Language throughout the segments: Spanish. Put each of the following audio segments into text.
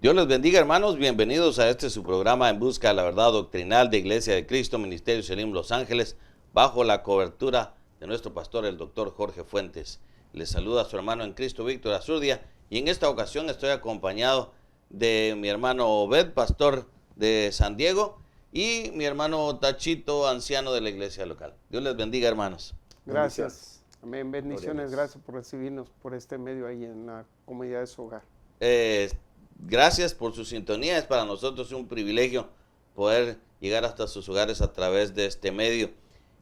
Dios les bendiga, hermanos. Bienvenidos a su programa En Busca de la Verdad Doctrinal de Iglesia de Cristo, Ministerio Selim Los Ángeles, bajo la cobertura de nuestro pastor, el doctor Jorge Fuentes. Les saluda a su hermano en Cristo, Víctor Azurdia, y en esta ocasión estoy acompañado de mi hermano Obed, pastor de San Diego, y mi hermano Tachito, anciano de la iglesia local. Dios les bendiga, hermanos. Gracias. Amén. Bendiciones. Gracias por recibirnos por este medio ahí en la comunidad de su hogar. Gracias por su sintonía. Es para nosotros un privilegio poder llegar hasta sus hogares a través de este medio.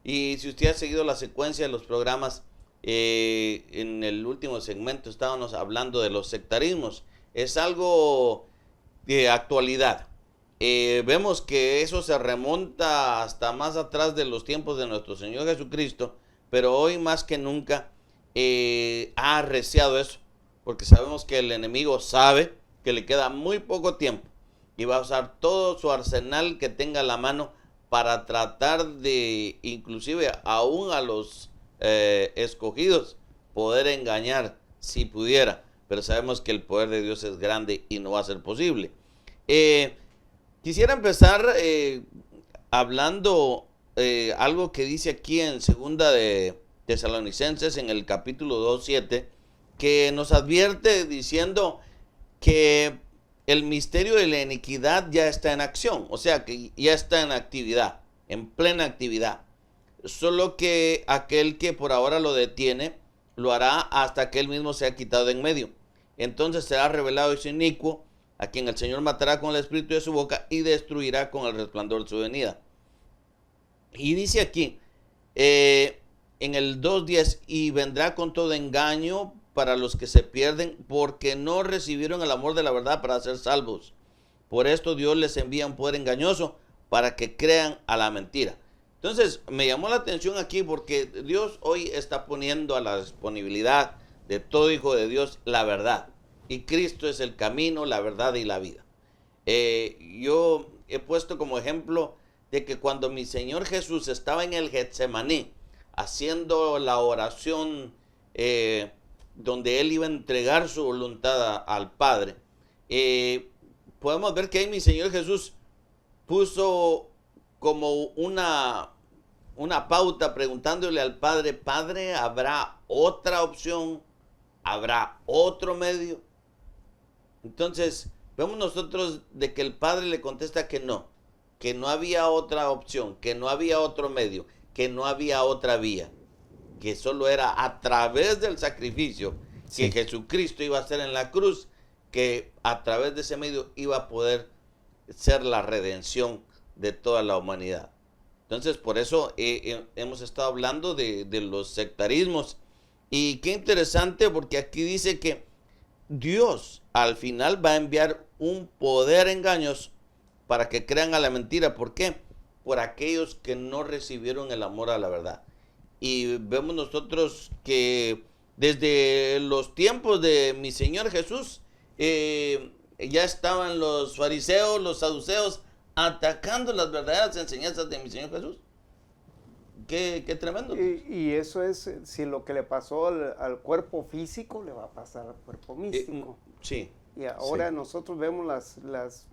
Y si usted ha seguido la secuencia de los programas, en el último segmento estábamos hablando de los sectarismos. Es algo de actualidad. Vemos que eso se remonta hasta más atrás de los tiempos de nuestro Señor Jesucristo, pero hoy más que nunca ha arreciado eso, porque sabemos que el enemigo sabe que le queda muy poco tiempo y va a usar todo su arsenal que tenga a la mano para tratar de, inclusive aún a los escogidos, poder engañar si pudiera, pero sabemos que el poder de Dios es grande y no va a ser posible. Quisiera empezar hablando algo que dice aquí en segunda de Tesalonicenses, en el capítulo 2:7, que nos advierte diciendo que el misterio de la iniquidad ya está en acción, o sea que ya está en actividad, en plena actividad. Solo que aquel que por ahora lo detiene, lo hará hasta que él mismo sea quitado de en medio. Entonces será revelado ese inicuo, a quien el Señor matará con el espíritu de su boca y destruirá con el resplandor de su venida. Y dice aquí, en el 2:10, y vendrá con todo engaño para los que se pierden, porque no recibieron el amor de la verdad para ser salvos. Por esto Dios les envía un poder engañoso para que crean a la mentira. Entonces me llamó la atención aquí porque Dios hoy está poniendo a la disponibilidad de todo hijo de Dios la verdad. Y Cristo es el camino, la verdad y la vida. Yo he puesto como ejemplo de que cuando mi Señor Jesús estaba en el Getsemaní haciendo la oración donde Él iba a entregar su voluntad al Padre, podemos ver que ahí mi Señor Jesús puso como una pauta preguntándole al Padre: Padre, ¿habrá otra opción? ¿Habrá otro medio? Entonces, vemos nosotros de que el Padre le contesta que no había otra opción, que no había otro medio, que no había otra vía, que solo era a través del sacrificio que Jesucristo iba a hacer en la cruz, que a través de ese medio iba a poder ser la redención de toda la humanidad. Entonces, por eso hemos estado hablando de los sectarismos. Y qué interesante, porque aquí dice que Dios al final va a enviar un poder engañoso para que crean a la mentira. ¿Por qué? Por aquellos que no recibieron el amor a la verdad. Y vemos nosotros que desde los tiempos de mi Señor Jesús, ya estaban los fariseos, los saduceos, atacando las verdaderas enseñanzas de mi Señor Jesús. Qué tremendo. Y eso es, si lo que le pasó al cuerpo físico, le va a pasar al cuerpo místico. Sí. Y ahora nosotros vemos las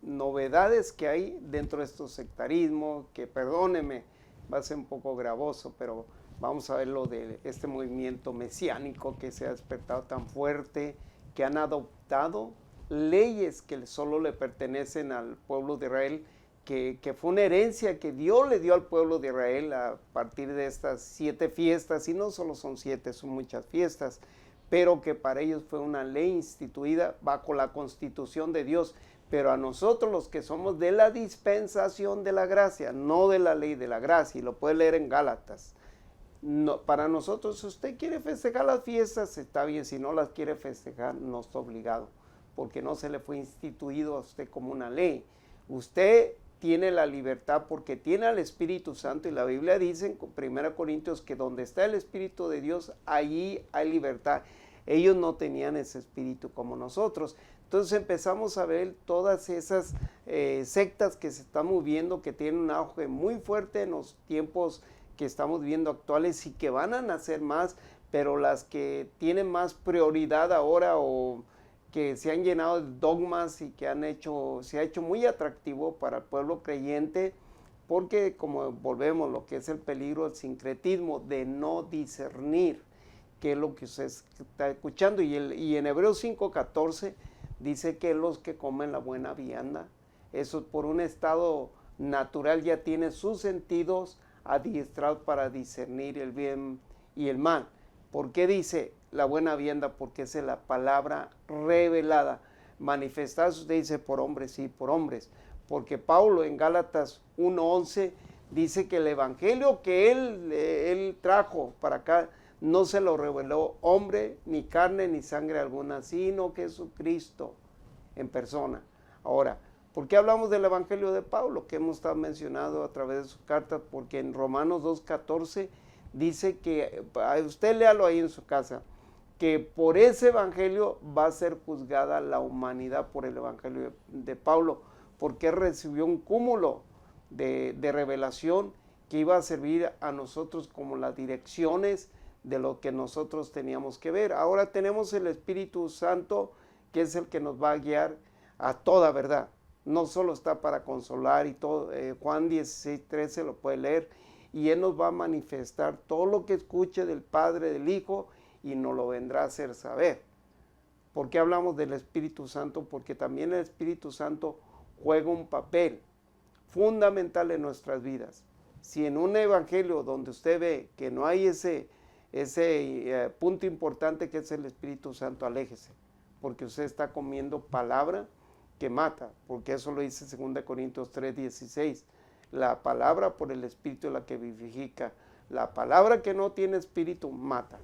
novedades que hay dentro de estos sectarismos, que perdóneme, va a ser un poco gravoso, pero vamos a ver lo de este movimiento mesiánico que se ha despertado tan fuerte, que han adoptado leyes que solo le pertenecen al pueblo de Israel, que fue una herencia que Dios le dio al pueblo de Israel a partir de estas 7 fiestas, y no solo son 7, son muchas fiestas, pero que para ellos fue una ley instituida bajo la constitución de Dios. Pero a nosotros, los que somos de la dispensación de la gracia, no de la ley de la gracia, y lo puede leer en Gálatas, no, para nosotros, si usted quiere festejar las fiestas, está bien; si no las quiere festejar, no está obligado, porque no se le fue instituido a usted como una ley. Usted tiene la libertad porque tiene al Espíritu Santo, y la Biblia dice en 1 Corintios que donde está el Espíritu de Dios, allí hay libertad. Ellos no tenían ese espíritu como nosotros. Entonces empezamos a ver todas esas sectas que se están moviendo, que tienen un auge muy fuerte en los tiempos que estamos viendo actuales, y que van a nacer más, pero las que tienen más prioridad ahora o que se han llenado de dogmas y que se ha hecho muy atractivo para el pueblo creyente, porque como volvemos, lo que es el peligro del sincretismo, de no discernir qué es lo que usted está escuchando. Y en Hebreos 5:14 dice que los que comen la buena vianda, eso por un estado natural ya tiene sus sentidos adiestrados para discernir el bien y el mal. ¿Por qué dice la buena vianda? Porque es la palabra revelada, manifestada, usted dice por hombres y por hombres. Porque Pablo en Gálatas 1:11 dice que el evangelio que él trajo para acá no se lo reveló hombre, ni carne, ni sangre alguna, sino Jesucristo en persona. Ahora, ¿por qué hablamos del evangelio de Pablo que hemos estado mencionando a través de su carta? Porque en Romanos 2:14 dice que, usted léalo ahí en su casa, que por ese evangelio va a ser juzgada la humanidad por el evangelio de Pablo, porque recibió un cúmulo de revelación que iba a servir a nosotros como las direcciones de lo que nosotros teníamos que ver. Ahora tenemos el Espíritu Santo, que es el que nos va a guiar a toda verdad. No solo está para consolar y todo, Juan 16:13 lo puede leer, y Él nos va a manifestar todo lo que escuche del Padre, del Hijo, y nos lo vendrá a hacer saber. ¿Por qué hablamos del Espíritu Santo? Porque también el Espíritu Santo juega un papel fundamental en nuestras vidas. Si en un evangelio donde usted ve que no hay ese punto importante que es el Espíritu Santo, aléjese, porque usted está comiendo palabra que mata, porque eso lo dice 2 Corintios 3:16. La palabra por el Espíritu es la que vivifica. La palabra que no tiene espíritu mata.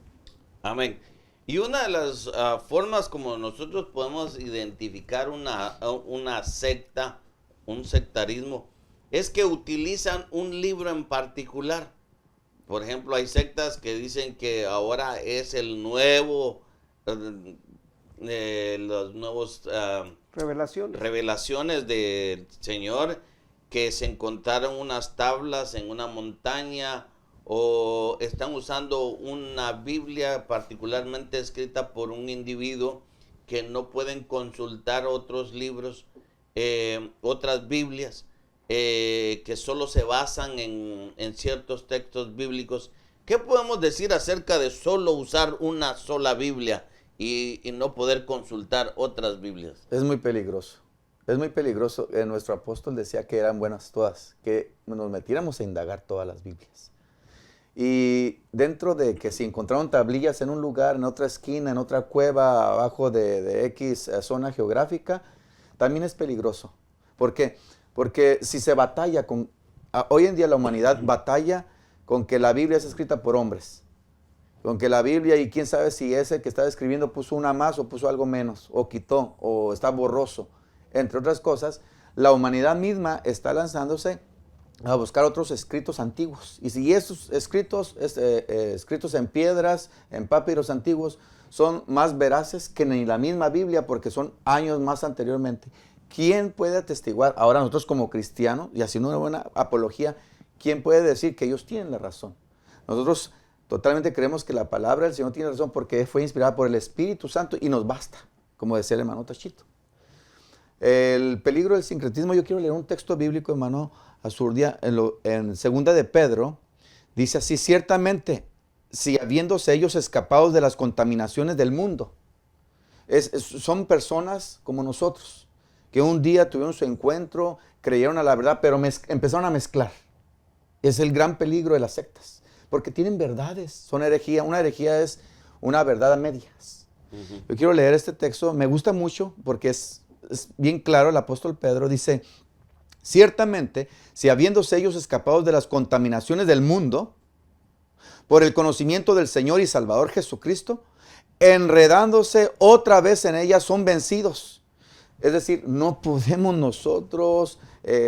Amén. Y una de las formas como nosotros podemos identificar una secta, un sectarismo, es que utilizan un libro en particular. Por ejemplo, hay sectas que dicen que ahora es el nuevo, los nuevos revelaciones del Señor, que se encontraron unas tablas en una montaña, o están usando una Biblia particularmente escrita por un individuo que no pueden consultar otros libros, otras Biblias, que solo se basan en ciertos textos bíblicos. ¿Qué podemos decir acerca de solo usar una sola Biblia y no poder consultar otras Biblias? Es muy peligroso. Es muy peligroso. Nuestro apóstol decía que eran buenas todas, que nos metiéramos a indagar todas las Biblias. Y dentro de que si encontraron tablillas en un lugar, en otra esquina, en otra cueva, abajo de X zona geográfica, también es peligroso. ¿Por qué? Porque si se batalla con... Hoy en día la humanidad batalla con que la Biblia es escrita por hombres. Con que la Biblia, y quién sabe si ese que estaba escribiendo puso una más o puso algo menos, o quitó, o está borroso. Entre otras cosas, la humanidad misma está lanzándose a buscar otros escritos antiguos. Y si esos escritos, escritos en piedras, en papiros antiguos, son más veraces que ni la misma Biblia, porque son años más anteriormente. ¿Quién puede atestiguar? Ahora nosotros como cristianos, y haciendo una buena apología, ¿quién puede decir que ellos tienen la razón? Nosotros totalmente creemos que la palabra del Señor tiene razón porque fue inspirada por el Espíritu Santo y nos basta, como decía el hermano Tachito. El peligro del sincretismo, yo quiero leer un texto bíblico, hermano Azurdia, en segunda de Pedro, dice así: ciertamente, si habiéndose ellos escapados de las contaminaciones del mundo, son personas como nosotros, que un día tuvieron su encuentro, creyeron a la verdad, pero empezaron a mezclar. Es el gran peligro de las sectas, porque tienen verdades, son herejía. Una herejía es una verdad a medias. Yo quiero leer este texto, me gusta mucho porque es bien claro. El apóstol Pedro dice: ciertamente, si habiéndose ellos escapados de las contaminaciones del mundo, por el conocimiento del Señor y Salvador Jesucristo, enredándose otra vez en ellas, son vencidos. Es decir, no podemos nosotros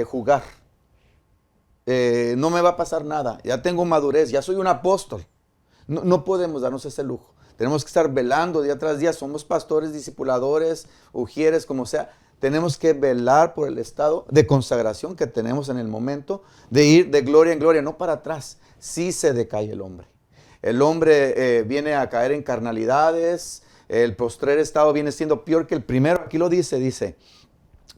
jugar. No me va a pasar nada, ya tengo madurez, ya soy un apóstol. No podemos darnos ese lujo. Tenemos que estar velando día tras día. Somos pastores, discipuladores, ujieres, como sea. Tenemos que velar por el estado de consagración que tenemos en el momento, de ir de gloria en gloria, no para atrás. Sí se decae el hombre. El hombre viene a caer en carnalidades, el postrer estado viene siendo peor que el primero. Aquí lo dice,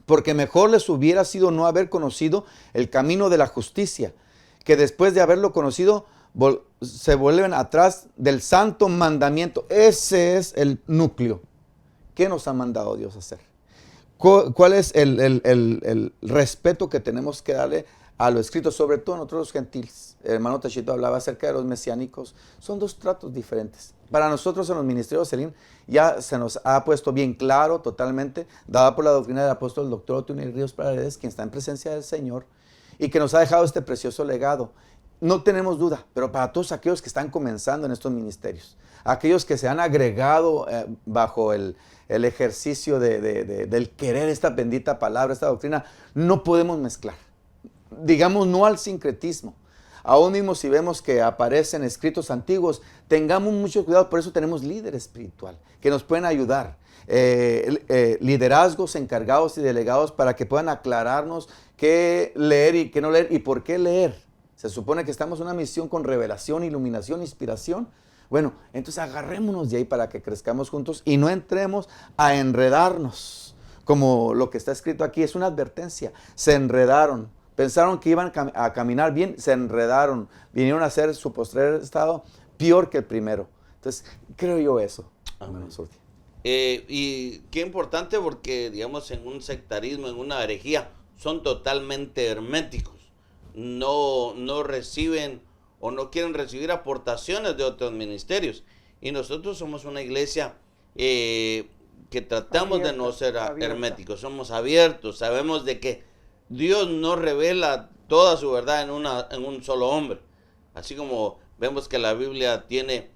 porque mejor les hubiera sido no haber conocido el camino de la justicia, que después de haberlo conocido se vuelven atrás del santo mandamiento. Ese es el núcleo. ¿Qué nos ha mandado Dios a hacer? ¿Cuál es el respeto que tenemos que darle a lo escrito, sobre todo nosotros los gentiles? El hermano Tachito hablaba acerca de los mesiánicos. Son dos tratos diferentes. Para nosotros en los ministerios Selim ya se nos ha puesto bien claro, totalmente, dada por la doctrina del apóstol el doctor Otto Ríos Paredes, quien está en presencia del Señor, y que nos ha dejado este precioso legado. No tenemos duda, pero para todos aquellos que están comenzando en estos ministerios, aquellos que se han agregado bajo el ejercicio del querer esta bendita palabra, esta doctrina, no podemos mezclar. Digamos, no al sincretismo. Aún mismo si vemos que aparecen escritos antiguos, tengamos mucho cuidado, por eso tenemos líder espiritual, que nos pueden ayudar. Liderazgos encargados y delegados para que puedan aclararnos qué leer y qué no leer y por qué leer. Se supone que estamos en una misión con revelación, iluminación, inspiración. Bueno, entonces agarrémonos de ahí para que crezcamos juntos y no entremos a enredarnos. Como lo que está escrito aquí es una advertencia. Se enredaron. Pensaron que iban a caminar bien, se enredaron. Vinieron a hacer su postrer estado peor que el primero. Entonces, creo yo eso. Amén. Y qué importante porque, digamos, en un sectarismo, en una herejía, son totalmente herméticos. No reciben o no quieren recibir aportaciones de otros ministerios. Y nosotros somos una iglesia que tratamos de no ser herméticos, somos abiertos, sabemos de que Dios no revela toda su verdad en un solo hombre. Así como vemos que la Biblia tiene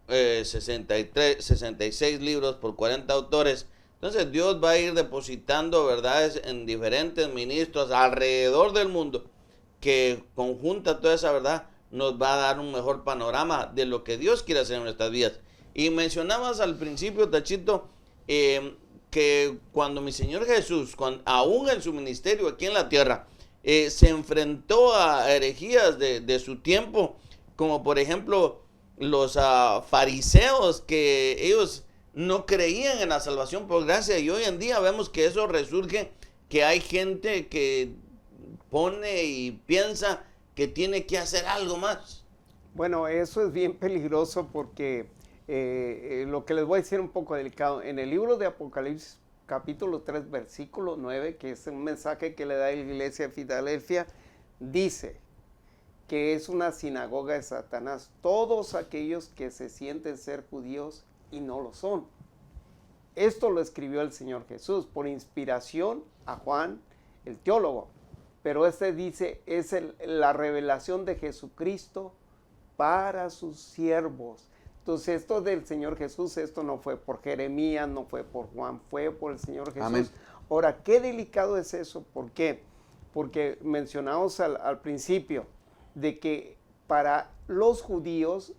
66 libros por 40 autores, entonces Dios va a ir depositando verdades en diferentes ministros alrededor del mundo, que conjunta toda esa verdad, nos va a dar un mejor panorama de lo que Dios quiere hacer en nuestras vidas. Y mencionabas al principio, Tachito, que cuando mi Señor Jesús, aún en su ministerio aquí en la tierra, se enfrentó a herejías de su tiempo, como por ejemplo los fariseos, que ellos no creían en la salvación por gracia, y hoy en día vemos que eso resurge, que hay gente que pone y piensa que tiene que hacer algo más. Bueno, eso es bien peligroso porque lo que les voy a decir un poco delicado. En el libro de Apocalipsis, capítulo 3, versículo 9, que es un mensaje que le da a la iglesia de Filadelfia, dice que es una sinagoga de Satanás, todos aquellos que se sienten ser judíos y no lo son. Esto lo escribió el Señor Jesús por inspiración a Juan, el teólogo. Pero dice, es la revelación de Jesucristo para sus siervos. Entonces esto del Señor Jesús, esto no fue por Jeremías, no fue por Juan, fue por el Señor Jesús. Amén. Ahora, qué delicado es eso. ¿Por qué? Porque mencionamos al principio de que para los judíos,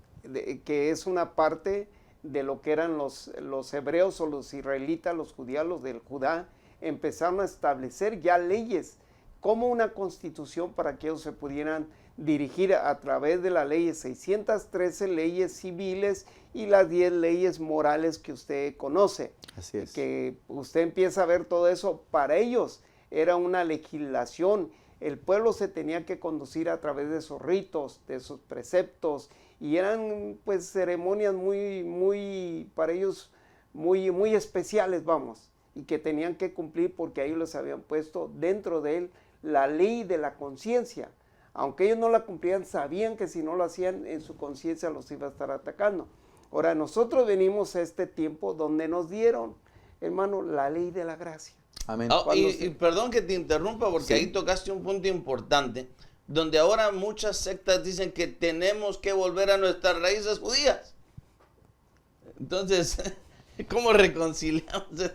que es una parte de lo que eran los hebreos o los israelitas, los judíos, los del Judá, empezaron a establecer ya leyes como una constitución para que ellos se pudieran dirigir a través de la ley, 613 leyes civiles y las 10 leyes morales que usted conoce. Así es. Que usted empieza a ver todo eso, para ellos era una legislación. El pueblo se tenía que conducir a través de esos ritos, de esos preceptos, y eran pues ceremonias para ellos muy especiales, vamos, y que tenían que cumplir porque ellos les habían puesto dentro de él la ley de la conciencia. Aunque ellos no la cumplían, sabían que si no lo hacían, en su conciencia los iba a estar atacando. Ahora, nosotros venimos a este tiempo donde nos dieron, hermano, la ley de la gracia. Amén. Y perdón que te interrumpa, porque sí, ahí tocaste un punto importante, donde ahora muchas sectas dicen que tenemos que volver a nuestras raíces judías. Entonces, ¿cómo reconciliamos?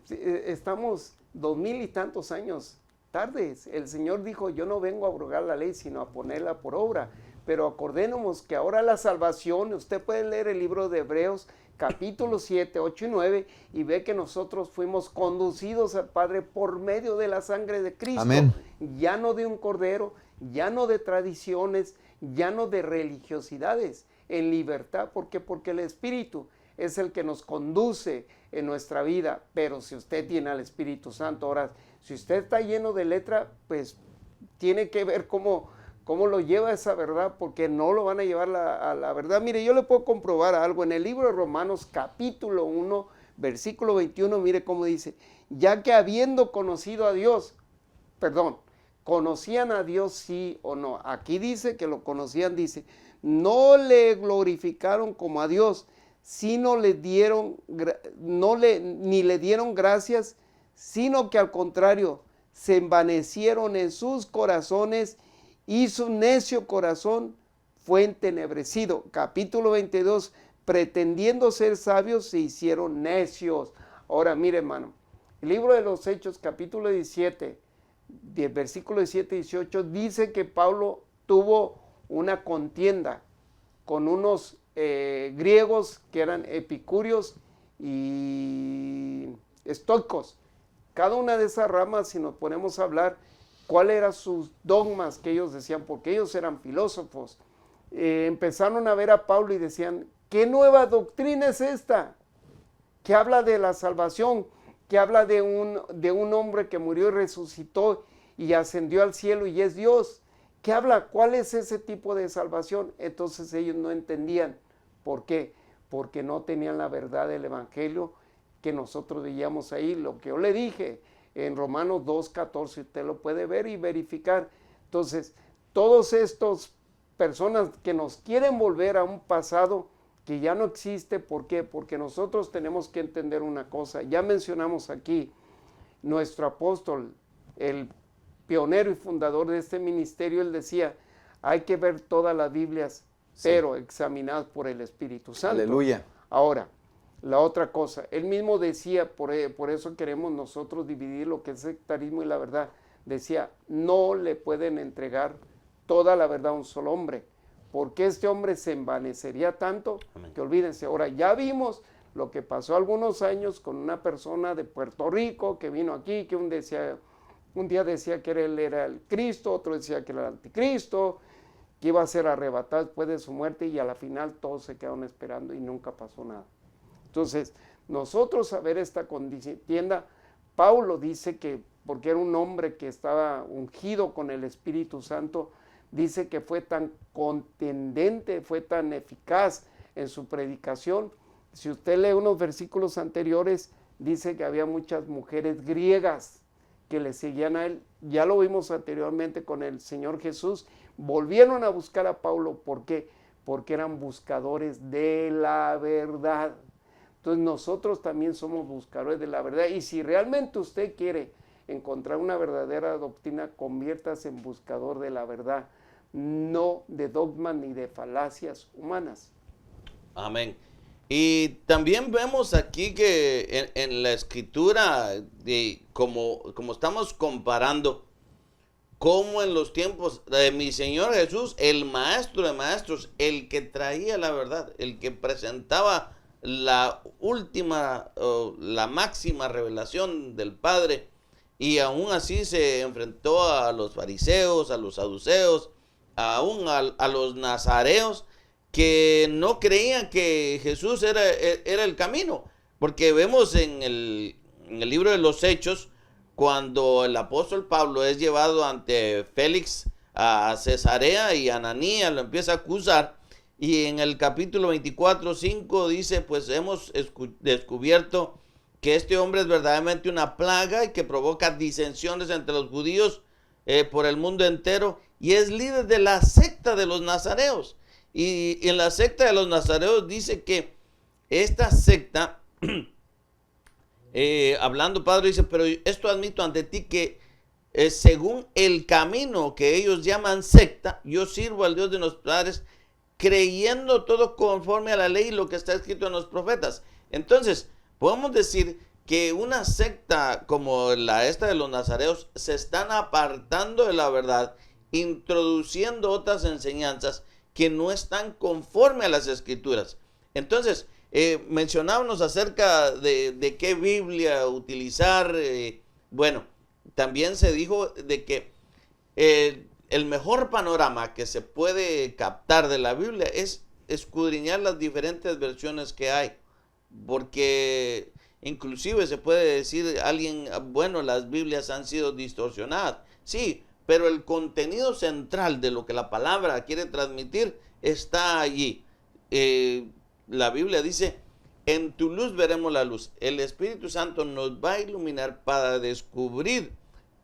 Estamos 2000 y tantos años tardes. El Señor dijo, yo no vengo a abrogar la ley, sino a ponerla por obra. Pero acordémonos que ahora la salvación, usted puede leer el libro de Hebreos, capítulo 7, 8 y 9, y ve que nosotros fuimos conducidos al Padre por medio de la sangre de Cristo. Amén. Ya no de un cordero, ya no de tradiciones, ya no de religiosidades, en libertad. ¿Por qué? Porque el Espíritu, es el que nos conduce en nuestra vida, pero si usted tiene al Espíritu Santo, ahora, si usted está lleno de letra, pues tiene que ver cómo lo lleva esa verdad, porque no lo van a llevar a la verdad. Mire, yo le puedo comprobar algo, en el libro de Romanos capítulo 1, versículo 21, mire cómo dice, ya que habiendo conocido a Dios, conocían a Dios sí o no, aquí dice que lo conocían, dice, no le glorificaron como a Dios, sino ni le dieron gracias, sino que al contrario, se envanecieron en sus corazones y su necio corazón fue entenebrecido. Capítulo 22, pretendiendo ser sabios, se hicieron necios. Ahora, mire, hermano, el libro de los Hechos, capítulo 17, versículo 17 y 18, dice que Pablo tuvo una contienda con unos griegos que eran epicúreos y estoicos. Cada una de esas ramas, si nos ponemos a hablar, cuáles eran sus dogmas que ellos decían, porque ellos eran filósofos, empezaron a ver a Pablo y decían, ¿qué nueva doctrina es esta? Que habla de la salvación, que habla de un hombre que murió y resucitó y ascendió al cielo y es Dios. ¿Qué habla? ¿Cuál es ese tipo de salvación? Entonces ellos no entendían. ¿Por qué? Porque no tenían la verdad del Evangelio que nosotros veíamos ahí, lo que yo le dije en Romanos 2:14, usted lo puede ver y verificar. Entonces, todos estos personas que nos quieren volver a un pasado que ya no existe, ¿por qué? Porque nosotros tenemos que entender una cosa, ya mencionamos aquí, nuestro apóstol, el pionero y fundador de este ministerio, él decía, hay que ver todas las Biblias, pero examinadas por el Espíritu Santo. Aleluya. Ahora, la otra cosa, él mismo decía, por eso queremos nosotros dividir lo que es sectarismo y la verdad, decía, no le pueden entregar toda la verdad a un solo hombre, porque este hombre se envanecería tanto. Amén. Que olvídense. Ahora, ya vimos lo que pasó algunos años con una persona de Puerto Rico que vino aquí, que un día decía que él era el Cristo, otro decía que era el anticristo, que iba a ser arrebatado después de su muerte y a la final todos se quedaron esperando y nunca pasó nada. Entonces, nosotros a ver esta contienda, Pablo dice que, porque era un hombre que estaba ungido con el Espíritu Santo, dice que fue tan contundente, fue tan eficaz en su predicación. Si usted lee unos versículos anteriores, dice que había muchas mujeres griegas que le seguían a él. Ya lo vimos anteriormente con el Señor Jesús. Volvieron a buscar a Pablo. ¿Por qué? Porque eran buscadores de la verdad. Entonces nosotros también somos buscadores de la verdad. Y si realmente usted quiere encontrar una verdadera doctrina, conviértase en buscador de la verdad, no de dogmas ni de falacias humanas. Amén. Y también vemos aquí que en la escritura, como estamos comparando, como en los tiempos de mi Señor Jesús, el maestro de maestros, el que traía la verdad, el que presentaba la última, la máxima revelación del Padre, y aún así se enfrentó a los fariseos, a los saduceos, aún a los nazareos, que no creían que Jesús era el camino, porque vemos en el libro de los Hechos, cuando el apóstol Pablo es llevado ante Félix a Cesarea y Ananías lo empieza a acusar, y en el capítulo 24:5 dice, pues hemos descubierto que este hombre es verdaderamente una plaga y que provoca disensiones entre los judíos por el mundo entero, y es líder de la secta de los nazareos. Y en la secta de los nazareos dice que esta secta, hablando Padre, dice, pero esto admito ante ti que según el camino que ellos llaman secta, yo sirvo al Dios de nuestros padres, creyendo todo conforme a la ley y lo que está escrito en los profetas. Entonces, podemos decir que una secta como esta de los nazareos se están apartando de la verdad, introduciendo otras enseñanzas que no están conforme a las escrituras. Entonces, mencionábamos acerca de qué Biblia utilizar. Bueno, también se dijo de que el mejor panorama que se puede captar de la Biblia es escudriñar las diferentes versiones que hay. porque inclusive se puede decir alguien, bueno, las Biblias han sido distorsionadas. Sí, pero el contenido central de lo que la palabra quiere transmitir está allí. La Biblia dice, en tu luz veremos la luz. El Espíritu Santo nos va a iluminar para descubrir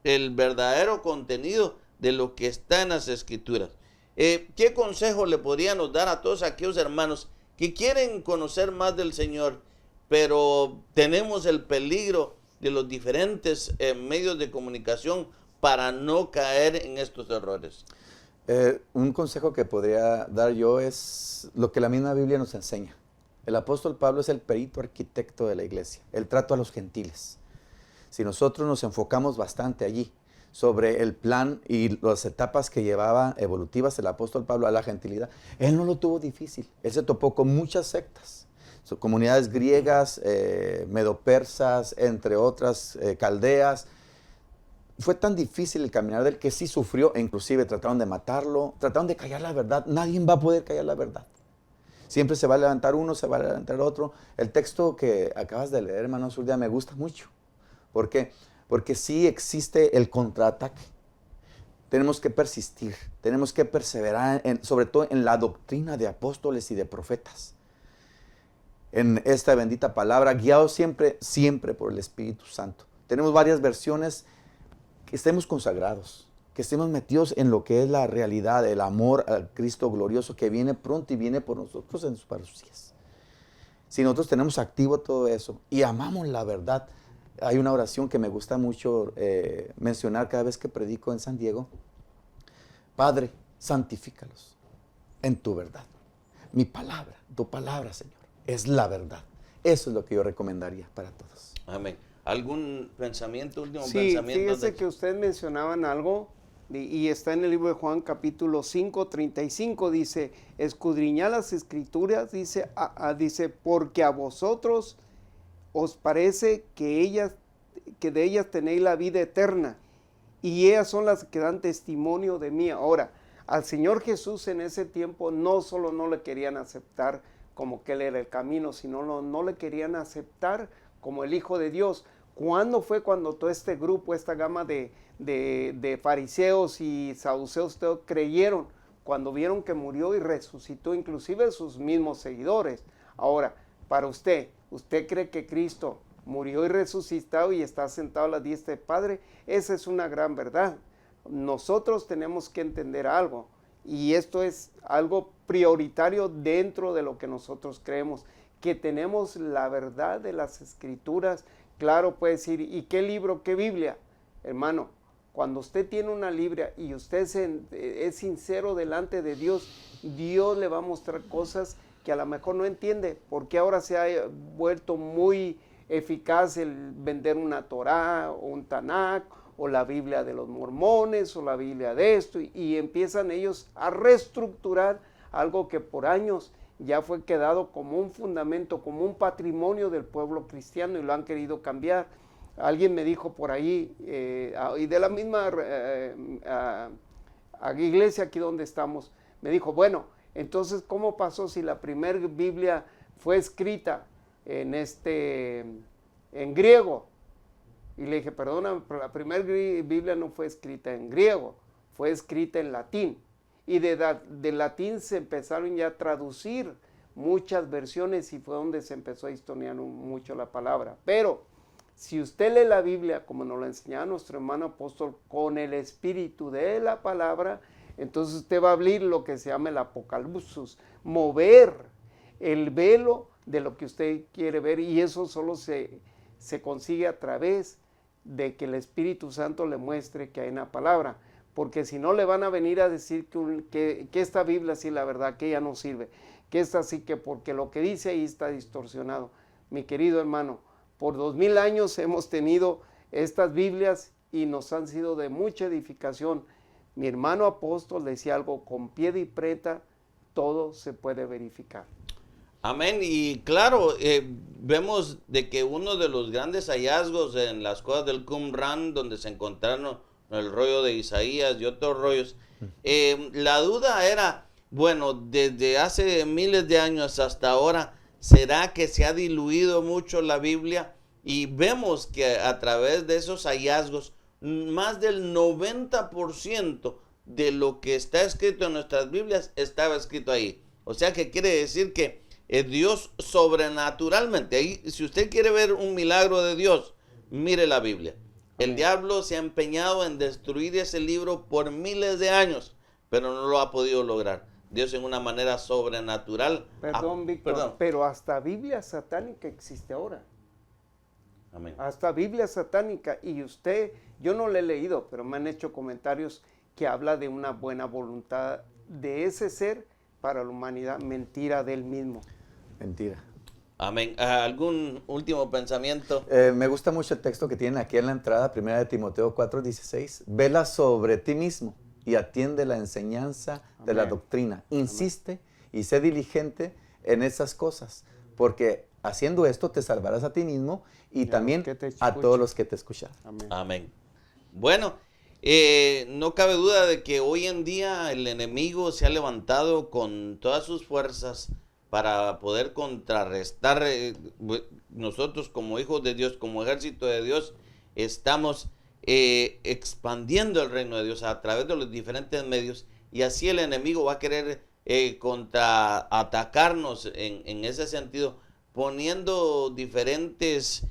el verdadero contenido de lo que está en las Escrituras. ¿Qué consejo le podríamos dar a todos aquellos hermanos que quieren conocer más del Señor, pero tenemos el peligro de los diferentes medios de comunicación para no caer en estos errores? Un consejo que podría dar yo es lo que la misma Biblia nos enseña. El apóstol Pablo es el perito arquitecto de la iglesia, el trato a los gentiles. Si nosotros nos enfocamos bastante allí sobre el plan y las etapas que llevaba evolutivas el apóstol Pablo a la gentilidad, él no lo tuvo difícil. Él se topó con muchas sectas, comunidades griegas, medopersas, entre otras, caldeas. Fue tan difícil el caminar del que sí sufrió, e inclusive trataron de matarlo, trataron de callar la verdad. Nadie va a poder callar la verdad. Siempre se va a levantar uno, se va a levantar otro. El texto que acabas de leer, hermano Zurdia, me gusta mucho. ¿Por qué? Porque sí existe el contraataque. Tenemos que persistir, tenemos que perseverar, sobre todo en la doctrina de apóstoles y de profetas. En esta bendita palabra, guiados siempre, siempre por el Espíritu Santo. Tenemos varias versiones. Que estemos consagrados, que estemos metidos en lo que es la realidad, el amor al Cristo glorioso que viene pronto y viene por nosotros en sus parucías. Si nosotros tenemos activo todo eso y amamos la verdad, hay una oración que me gusta mucho mencionar cada vez que predico en San Diego. Padre, santifícalos en tu verdad. Mi palabra, tu palabra, Señor, es la verdad. Eso es lo que yo recomendaría para todos. Amén. ¿Algún pensamiento, último Sí, pensamiento? fíjese que ustedes mencionaban algo y está en el libro de Juan capítulo 5, 35, dice, escudriñad las escrituras, dice, porque a vosotros os parece que de ellas tenéis la vida eterna y ellas son las que dan testimonio de mí. Ahora, al Señor Jesús en ese tiempo no solo no le querían aceptar como que Él era el camino, sino no le querían aceptar como el Hijo de Dios. ¿Cuándo fue cuando todo este grupo, esta gama de fariseos y saduceos creyeron? Cuando vieron que murió y resucitó, inclusive sus mismos seguidores. Ahora, para ¿usted cree que Cristo murió y resucitado y está sentado a la diestra del Padre? Esa es una gran verdad. Nosotros tenemos que entender algo, y esto es algo prioritario dentro de lo que nosotros creemos, que tenemos la verdad de las Escrituras. Claro, puede decir, ¿y qué libro, qué Biblia? Hermano, cuando usted tiene una Biblia y usted es sincero delante de Dios, Dios le va a mostrar cosas que a lo mejor no entiende, porque ahora se ha vuelto muy eficaz el vender una Torá o un Tanakh o la Biblia de los mormones o la Biblia de esto, y empiezan ellos a reestructurar algo que por años ya fue quedado como un fundamento, como un patrimonio del pueblo cristiano, y lo han querido cambiar. Alguien me dijo por ahí, y de la misma iglesia aquí donde estamos, me dijo, bueno, entonces, ¿cómo pasó si la primera Biblia fue escrita en griego? Y le dije, perdona, pero la primera Biblia no fue escrita en griego, fue escrita en latín. Y de latín se empezaron ya a traducir muchas versiones y fue donde se empezó a historiar mucho la palabra. Pero si usted lee la Biblia como nos lo enseñaba nuestro hermano apóstol, con el espíritu de la palabra, entonces usted va a abrir lo que se llama el apocalipsis, mover el velo de lo que usted quiere ver, y eso solo se consigue a través de que el Espíritu Santo le muestre que hay una palabra. Porque si no le van a venir a decir que esta Biblia sí, la verdad, que ella no sirve, que esta sí, que porque lo que dice ahí está distorsionado. Mi querido hermano, por 2000 años hemos tenido estas Biblias y nos han sido de mucha edificación. Mi hermano apóstol decía algo, con piedra y preta todo se puede verificar. Amén. Y claro, vemos de que uno de los grandes hallazgos en las cosas del Qumran, donde se encontraron el rollo de Isaías y otros rollos, la duda era, bueno, desde hace miles de años hasta ahora, ¿Será que se ha diluido mucho la Biblia? Y vemos que a través de esos hallazgos, más del 90% de lo que está escrito en nuestras Biblias estaba escrito ahí. O sea que quiere decir que Dios sobrenaturalmente, ahí, si usted quiere ver un milagro de Dios, mire la Biblia. El diablo se ha empeñado en destruir ese libro por miles de años, pero no lo ha podido lograr. Dios en una manera sobrenatural. Perdón, Víctor, pero hasta Biblia satánica existe ahora. Amén. Hasta Biblia satánica. Y usted, yo no le he leído, pero me han hecho comentarios que habla de una buena voluntad de ese ser para la humanidad. Mentira del mismo. Mentira. Amén. ¿Algún último pensamiento? Me gusta mucho el texto que tienen aquí en la entrada, 1 de Timoteo 4:16. Vela sobre ti mismo y atiende la enseñanza de la doctrina. Insiste y sé diligente en esas cosas, porque haciendo esto te salvarás a ti mismo y también a todos los que te escuchan. Amén. Amén. Bueno, no cabe duda de que hoy en día el enemigo se ha levantado con todas sus fuerzas para poder contrarrestar. Nosotros como hijos de Dios, como ejército de Dios, estamos expandiendo el reino de Dios a través de los diferentes medios, y así el enemigo va a querer contraatacarnos en ese sentido, poniendo diferentes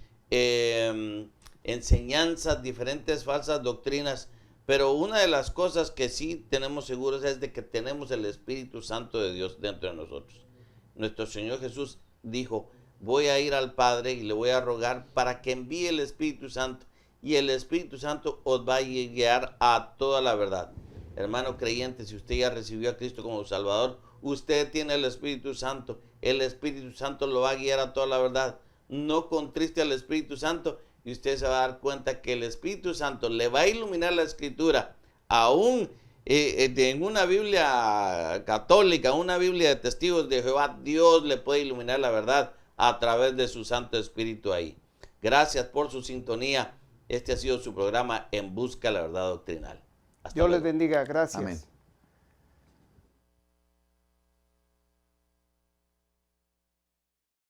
enseñanzas, diferentes falsas doctrinas. Pero una de las cosas que sí tenemos seguros es de que tenemos el Espíritu Santo de Dios dentro de nosotros. Nuestro Señor Jesús dijo: voy a ir al Padre y le voy a rogar para que envíe el Espíritu Santo, y el Espíritu Santo os va a guiar a toda la verdad. Hermano creyente, si usted ya recibió a Cristo como Salvador, usted tiene el Espíritu Santo. El Espíritu Santo lo va a guiar a toda la verdad. No contriste al Espíritu Santo y usted se va a dar cuenta que el Espíritu Santo le va a iluminar la Escritura. Aún en una Biblia católica, una Biblia de testigos de Jehová, Dios le puede iluminar la verdad a través de su Santo Espíritu ahí. Gracias por su sintonía. Este ha sido su programa En Busca de la Verdad Doctrinal. Hasta Dios les luego. bendiga. Gracias. Amén.